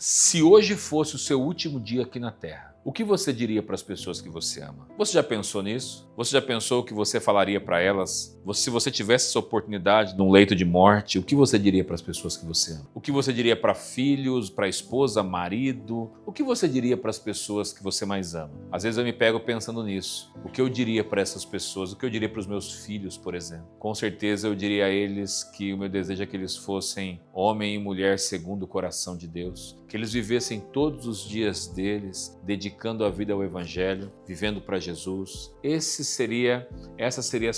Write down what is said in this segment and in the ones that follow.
Se hoje fosse o seu último dia aqui na Terra, o que você diria para as pessoas que você ama? Você já pensou nisso? Você já pensou o que você falaria para elas? Se você tivesse essa oportunidade num leito de morte, o que você diria para as pessoas que você ama? O que você diria para filhos, para esposa, marido? O que você diria para as pessoas que você mais ama? Às vezes eu me pego pensando nisso. O que eu diria para essas pessoas? O que eu diria para os meus filhos, por exemplo? Com certeza eu diria a eles que o meu desejo é que eles fossem homem e mulher segundo o coração de Deus, que eles vivessem todos os dias deles dedicando a vida ao Evangelho, vivendo para Jesus. Essas seriam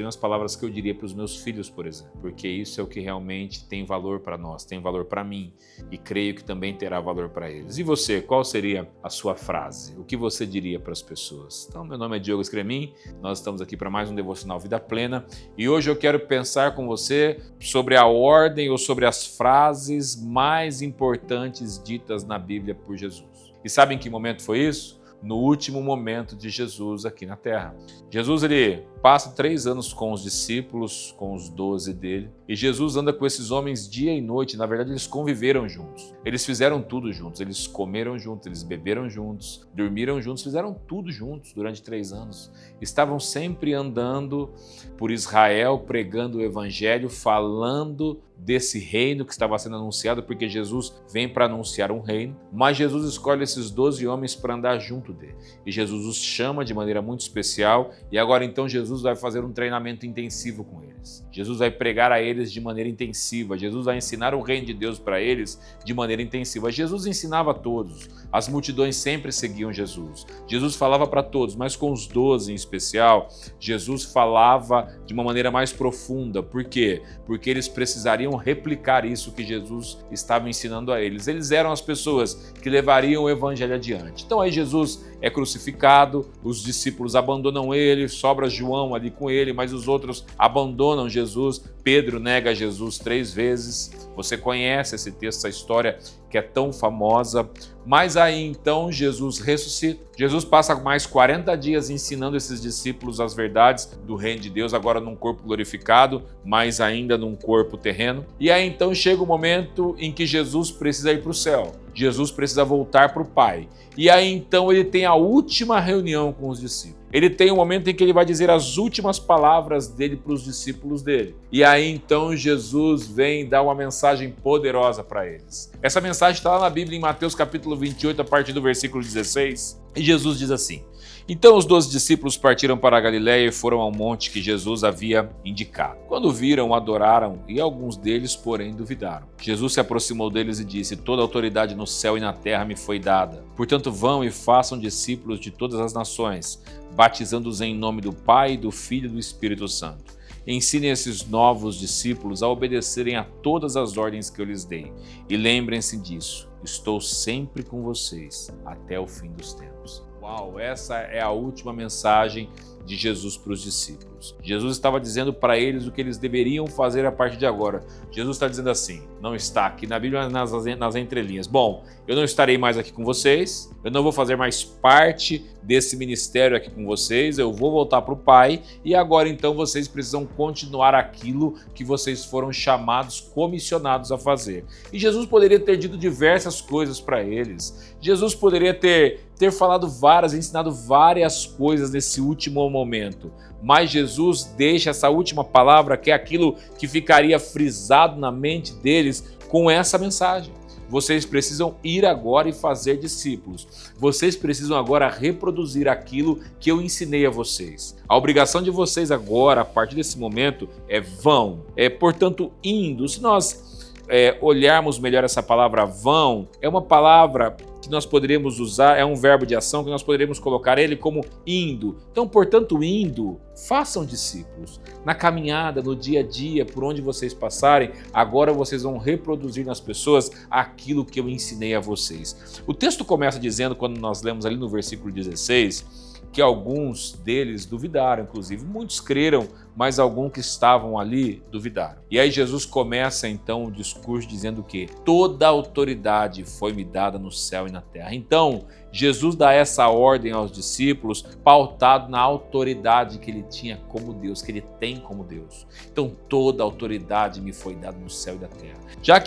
as palavras que eu diria para os meus filhos, por exemplo, porque isso é o que realmente tem valor para nós, tem valor para mim e creio que também terá valor para eles. E você, qual seria a sua frase? O que você diria para as pessoas? Então, meu nome é Diogo Scremin, nós estamos aqui para mais um Devocional Vida Plena e hoje eu quero pensar com você sobre a ordem ou sobre as frases mais importantes ditas na Bíblia por Jesus. E sabe em que momento foi isso? No último momento de Jesus aqui na Terra. Jesus ele passa 3 anos com os discípulos, com os 12 dele, e Jesus anda com esses homens dia e noite. Na verdade, eles conviveram juntos. Eles fizeram tudo juntos. Eles comeram juntos, eles beberam juntos, dormiram juntos, fizeram tudo juntos durante 3 anos. Estavam sempre andando por Israel, pregando o Evangelho, falando desse reino que estava sendo anunciado, porque Jesus vem para anunciar um reino, mas Jesus escolhe esses 12 homens para andar junto dele. E Jesus os chama de maneira muito especial, e agora então Jesus vai fazer um treinamento intensivo com eles. Jesus vai pregar a eles de maneira intensiva, Jesus vai ensinar o reino de Deus para eles de maneira intensiva. Jesus ensinava a todos, as multidões sempre seguiam Jesus. Jesus falava para todos, mas com os 12 em especial, Jesus falava de uma maneira mais profunda. Por quê? Porque eles precisariam replicar isso que Jesus estava ensinando a eles. Eles eram as pessoas que levariam o evangelho adiante. Então aí Jesus é crucificado, os discípulos abandonam ele, sobra João ali com ele, mas os outros abandonam Jesus. Pedro nega Jesus 3 vezes. Você conhece esse texto, essa história que é tão famosa. Mas aí então Jesus ressuscita. Jesus passa mais 40 dias ensinando esses discípulos as verdades do reino de Deus, agora num corpo glorificado, mas ainda num corpo terreno. E aí então chega o momento em que Jesus precisa ir para o céu. Jesus precisa voltar para o Pai. E aí então ele tem a última reunião com os discípulos. Ele tem um momento em que ele vai dizer as últimas palavras dele para os discípulos dele. E aí então Jesus vem dar uma mensagem poderosa para eles. Essa mensagem está lá na Bíblia em Mateus capítulo 28, a partir do versículo 16. E Jesus diz assim: então os 12 discípulos partiram para a Galiléia e foram ao monte que Jesus havia indicado. Quando viram, adoraram, e alguns deles, porém, duvidaram. Jesus se aproximou deles e disse: toda a autoridade no céu e na terra me foi dada. Portanto, vão e façam discípulos de todas as nações, batizando-os em nome do Pai, do Filho e do Espírito Santo. Ensinem esses novos discípulos a obedecerem a todas as ordens que eu lhes dei. E lembrem-se disso, estou sempre com vocês até o fim dos tempos. Uau, essa é a última mensagem de Jesus para os discípulos. Jesus estava dizendo para eles o que eles deveriam fazer a partir de agora. Jesus está dizendo assim, não está aqui na Bíblia, mas nas entrelinhas. Bom, eu não estarei mais aqui com vocês, eu não vou fazer mais parte desse ministério aqui com vocês, eu vou voltar para o Pai e agora então vocês precisam continuar aquilo que vocês foram chamados, comissionados a fazer. E Jesus poderia ter dito diversas coisas para eles. Jesus poderia ter falado ensinado várias coisas nesse último momento. Mas Jesus deixa essa última palavra, que é aquilo que ficaria frisado na mente deles, com essa mensagem. Vocês precisam ir agora e fazer discípulos. Vocês precisam agora reproduzir aquilo que eu ensinei a vocês. A obrigação de vocês agora, a partir desse momento, é vão. Portanto, indo. Se nós olharmos melhor essa palavra vão, é uma palavra que nós poderíamos usar, é um verbo de ação que nós poderíamos colocar ele como indo. Então, portanto, indo, façam discípulos. Na caminhada, no dia a dia, por onde vocês passarem, agora vocês vão reproduzir nas pessoas aquilo que eu ensinei a vocês. O texto começa dizendo, quando nós lemos ali no versículo 16, que alguns deles duvidaram, inclusive muitos creram, mas alguns que estavam ali duvidaram. E aí Jesus começa então o discurso dizendo que toda autoridade foi me dada no céu e na terra. Então, Jesus dá essa ordem aos discípulos pautado na autoridade que ele tinha como Deus, que ele tem como Deus. Então, toda autoridade me foi dada no céu e na terra. Já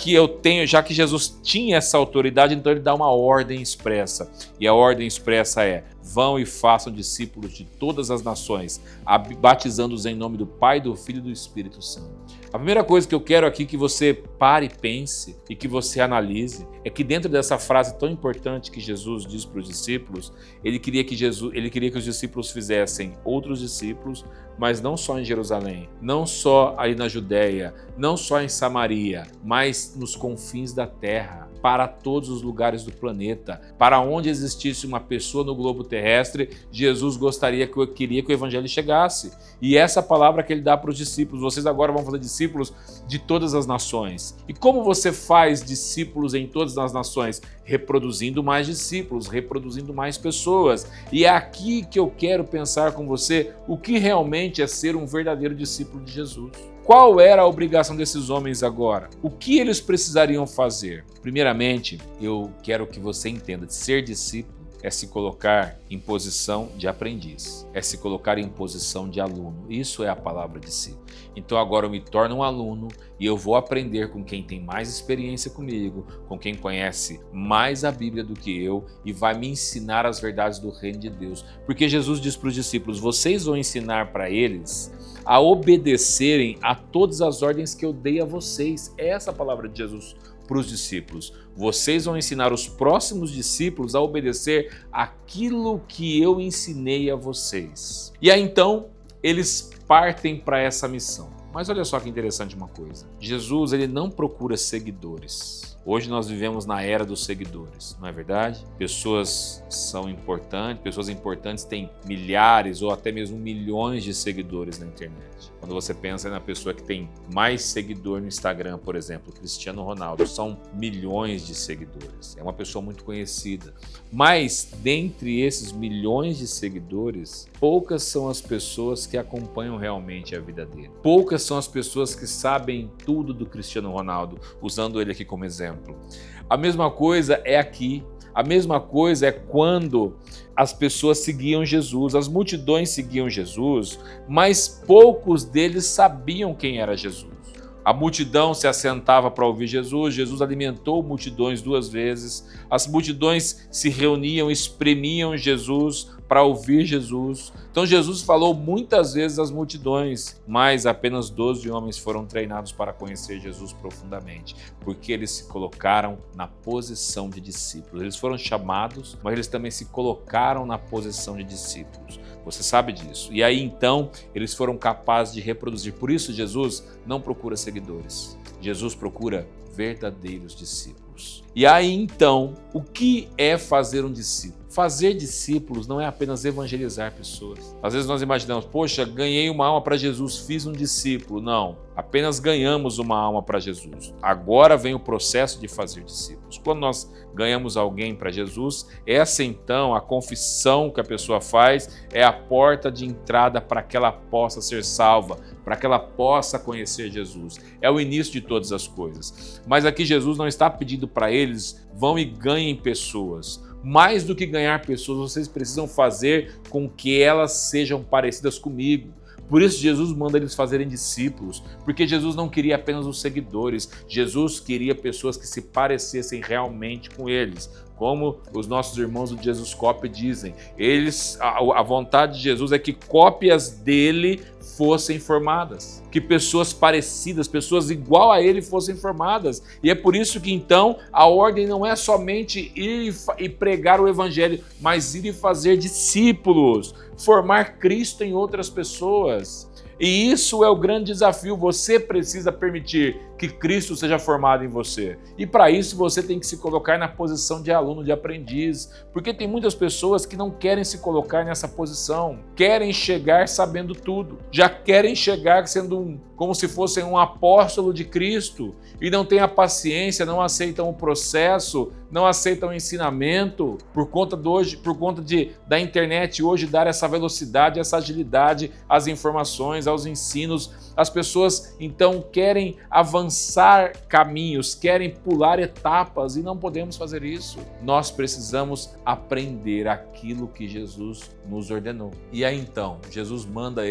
que Jesus tinha essa autoridade, então ele dá uma ordem expressa. E a ordem expressa é: vão e façam discípulos de todas as nações, batizando-os em nome do Pai, do Filho e do Espírito Santo. A primeira coisa que eu quero aqui que você pare e pense e que você analise é que dentro dessa frase tão importante que Jesus diz para os discípulos, ele queria que os discípulos fizessem outros discípulos, mas não só em Jerusalém, não só aí na Judéia, não só em Samaria, mas nos confins da terra, para todos os lugares do planeta. Para onde existisse uma pessoa no globo terrestre, Jesus queria que o evangelho chegasse. E essa palavra que ele dá para os discípulos: vocês agora vão fazer discípulos de todas as nações. E como você faz discípulos em todas as nações? Reproduzindo mais discípulos, reproduzindo mais pessoas. E é aqui que eu quero pensar com você o que realmente é ser um verdadeiro discípulo de Jesus. Qual era a obrigação desses homens agora? O que eles precisariam fazer? Primeiramente, eu quero que você entenda que ser discípulo é se colocar em posição de aprendiz, é se colocar em posição de aluno. Isso é a palavra discípulo. Então agora eu me torno um aluno e eu vou aprender com quem tem mais experiência comigo, com quem conhece mais a Bíblia do que eu e vai me ensinar as verdades do reino de Deus. Porque Jesus diz para os discípulos: vocês vão ensinar para eles a obedecerem a todas as ordens que eu dei a vocês. É essa a palavra de Jesus para os discípulos. Vocês vão ensinar os próximos discípulos a obedecer aquilo que eu ensinei a vocês. E aí então eles partem para essa missão. Mas olha só que interessante uma coisa. Jesus, ele não procura seguidores. Hoje nós vivemos na era dos seguidores, não é verdade? Pessoas são importantes, pessoas importantes têm milhares ou até mesmo milhões de seguidores na internet. Quando você pensa na pessoa que tem mais seguidor no Instagram, por exemplo, Cristiano Ronaldo, são milhões de seguidores. É uma pessoa muito conhecida. Mas, dentre esses milhões de seguidores, poucas são as pessoas que acompanham realmente a vida dele. Poucas são as pessoas que sabem tudo do Cristiano Ronaldo, usando ele aqui como exemplo. A mesma coisa é aqui. A mesma coisa é quando as pessoas seguiam Jesus, as multidões seguiam Jesus, mas poucos deles sabiam quem era Jesus. A multidão se assentava para ouvir Jesus, Jesus alimentou multidões 2 vezes, as multidões se reuniam, espremiam Jesus para ouvir Jesus. Então Jesus falou muitas vezes às multidões, mas apenas 12 homens foram treinados para conhecer Jesus profundamente, porque eles se colocaram na posição de discípulos. Eles foram chamados, mas eles também se colocaram na posição de discípulos. Você sabe disso. E aí então eles foram capazes de reproduzir. Por isso Jesus não procura seguidores. Jesus procura verdadeiros discípulos. E aí então, o que é fazer um discípulo? Fazer discípulos não é apenas evangelizar pessoas. Às vezes nós imaginamos: poxa, ganhei uma alma para Jesus, fiz um discípulo. Não, apenas ganhamos uma alma para Jesus. Agora vem o processo de fazer discípulos. Quando nós ganhamos alguém para Jesus, essa então, a confissão que a pessoa faz, é a porta de entrada para que ela possa ser salva, para que ela possa conhecer Jesus. É o início de todas as coisas. Mas aqui Jesus não está pedindo para eles: vão e ganhem pessoas. Mais do que ganhar pessoas, vocês precisam fazer com que elas sejam parecidas comigo. Por isso Jesus manda eles fazerem discípulos, porque Jesus não queria apenas os seguidores, Jesus queria pessoas que se parecessem realmente com eles. Como os nossos irmãos do Jesus Cop dizem, a vontade de Jesus é que cópias dele fossem formadas, que pessoas parecidas, pessoas igual a ele fossem formadas. E é por isso que então a ordem não é somente ir e pregar o evangelho, mas ir e fazer discípulos, formar Cristo em outras pessoas. E isso é o grande desafio. Você precisa permitir que Cristo seja formado em você. E para isso você tem que se colocar na posição de aluno, de aprendiz, porque tem muitas pessoas que não querem se colocar nessa posição, querem chegar sabendo tudo, já querem chegar sendo como se fossem um apóstolo de Cristo e não têm a paciência, não aceitam o processo, não aceitam o ensinamento por conta da internet hoje dar essa velocidade, essa agilidade às informações, aos ensinos. As pessoas então querem avançar caminhos, querem pular etapas e não podemos fazer isso. Nós precisamos aprender aquilo que Jesus nos ordenou. E aí então, Jesus manda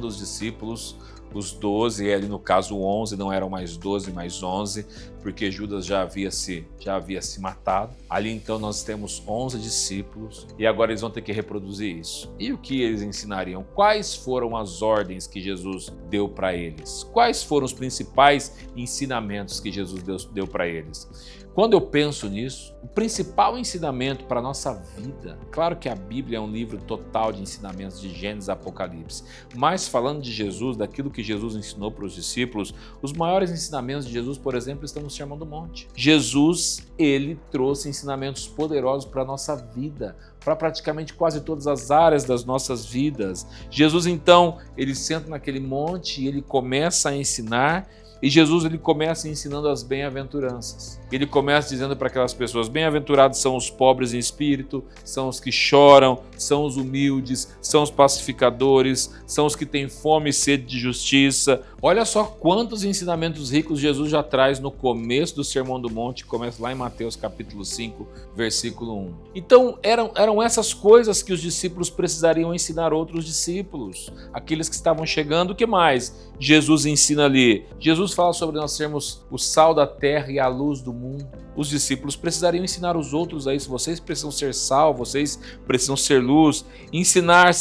os discípulos, os 12, e ali no caso 11, não eram mais 12, mais 11, porque Judas já havia se matado. Ali então nós temos 11 discípulos e agora eles vão ter que reproduzir isso. E o que eles ensinariam? Quais foram as ordens que Jesus deu para eles? Quais foram os principais ensinamentos que Jesus deu para eles? Quando eu penso nisso, o principal ensinamento para a nossa vida, claro que a Bíblia é um livro total de ensinamentos de Gênesis a Apocalipse, mas falando de Jesus, daquilo que Jesus ensinou para os discípulos, os maiores ensinamentos de Jesus, por exemplo, estão no Sermão do Monte. Jesus, ele trouxe ensinamentos poderosos para a nossa vida, para praticamente quase todas as áreas das nossas vidas. Jesus, então, ele senta naquele monte e ele começa a ensinar. E Jesus ele começa ensinando as bem-aventuranças. Ele começa dizendo para aquelas pessoas: bem-aventurados são os pobres em espírito, são os que choram, são os humildes, são os pacificadores, são os que têm fome e sede de justiça. Olha só quantos ensinamentos ricos Jesus já traz no começo do Sermão do Monte, começa lá em Mateus capítulo 5, versículo 1. Então eram essas coisas que os discípulos precisariam ensinar outros discípulos, aqueles que estavam chegando. O que mais Jesus ensina ali? Jesus fala sobre nós sermos o sal da terra e a luz do mundo. Os discípulos precisariam ensinar os outros a isso. Vocês precisam ser sal, vocês precisam ser luz. Ensinar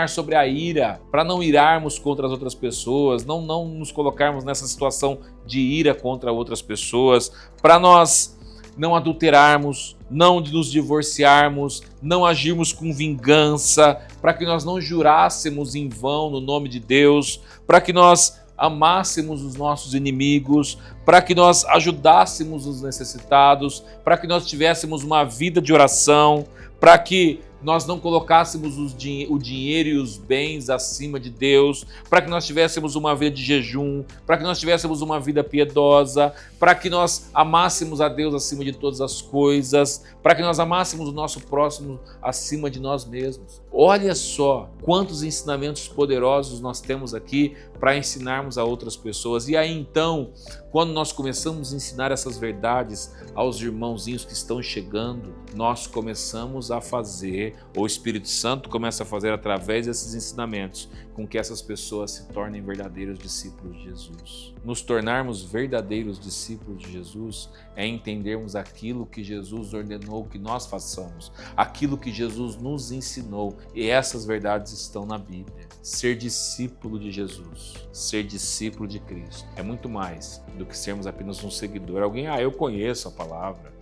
sobre a ira, para não irarmos contra as outras pessoas, não nos colocarmos nessa situação de ira contra outras pessoas, para nós não adulterarmos, não nos divorciarmos, não agirmos com vingança, para que nós não jurássemos em vão no nome de Deus, para que nós amássemos os nossos inimigos, para que nós ajudássemos os necessitados, para que nós tivéssemos uma vida de oração, para que nós não colocássemos o dinheiro e os bens acima de Deus, para que nós tivéssemos uma vida de jejum, para que nós tivéssemos uma vida piedosa, para que nós amássemos a Deus acima de todas as coisas, para que nós amássemos o nosso próximo acima de nós mesmos. Olha só quantos ensinamentos poderosos nós temos aqui para ensinarmos a outras pessoas. E aí então, quando nós começamos a ensinar essas verdades aos irmãozinhos que estão chegando, nós começamos a fazer, ou o Espírito Santo começa a fazer através desses ensinamentos, com que essas pessoas se tornem verdadeiros discípulos de Jesus. Nos tornarmos verdadeiros discípulos de Jesus é entendermos aquilo que Jesus ordenou que nós façamos, aquilo que Jesus nos ensinou, e essas verdades estão na Bíblia. Ser discípulo de Jesus, ser discípulo de Cristo, é muito mais do que sermos apenas um seguidor. Alguém, eu conheço a palavra,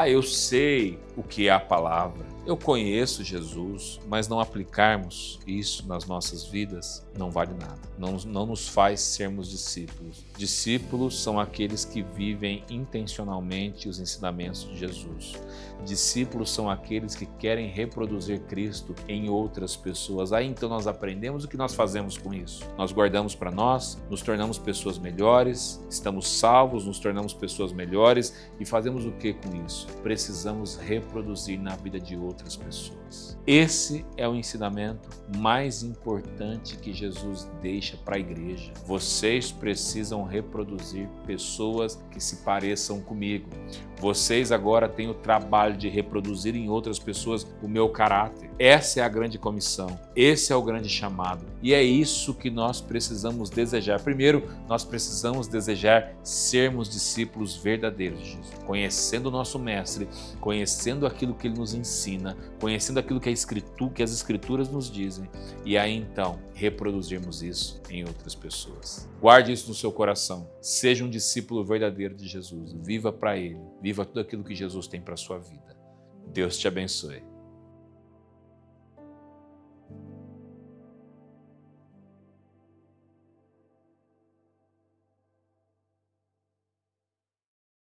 eu sei o que é a palavra, eu conheço Jesus, mas não aplicarmos isso nas nossas vidas não vale nada, não nos faz sermos discípulos. Discípulos são aqueles que vivem intencionalmente os ensinamentos de Jesus. Discípulos são aqueles que querem reproduzir Cristo em outras pessoas. Aí então nós aprendemos o que nós fazemos com isso. Nós guardamos para nós, nos tornamos pessoas melhores, estamos salvos, nos tornamos pessoas melhores e fazemos o que com isso? Precisamos reproduzir na vida de outras pessoas. Esse é o ensinamento mais importante que Jesus deixa para a igreja. Vocês precisam reproduzir pessoas que se pareçam comigo. Vocês agora têm o trabalho de reproduzir em outras pessoas o meu caráter. Essa é a grande comissão, esse é o grande chamado. E é isso que nós precisamos desejar. Primeiro, nós precisamos desejar sermos discípulos verdadeiros de Jesus, conhecendo o nosso Mestre, conhecendo aquilo que Ele nos ensina, conhecendo aquilo que as Escrituras nos dizem, e aí então reproduzirmos isso em outras pessoas. Guarde isso no seu coração. Seja um discípulo verdadeiro de Jesus. Viva para Ele. Viva tudo aquilo que Jesus tem para a sua vida. Deus te abençoe.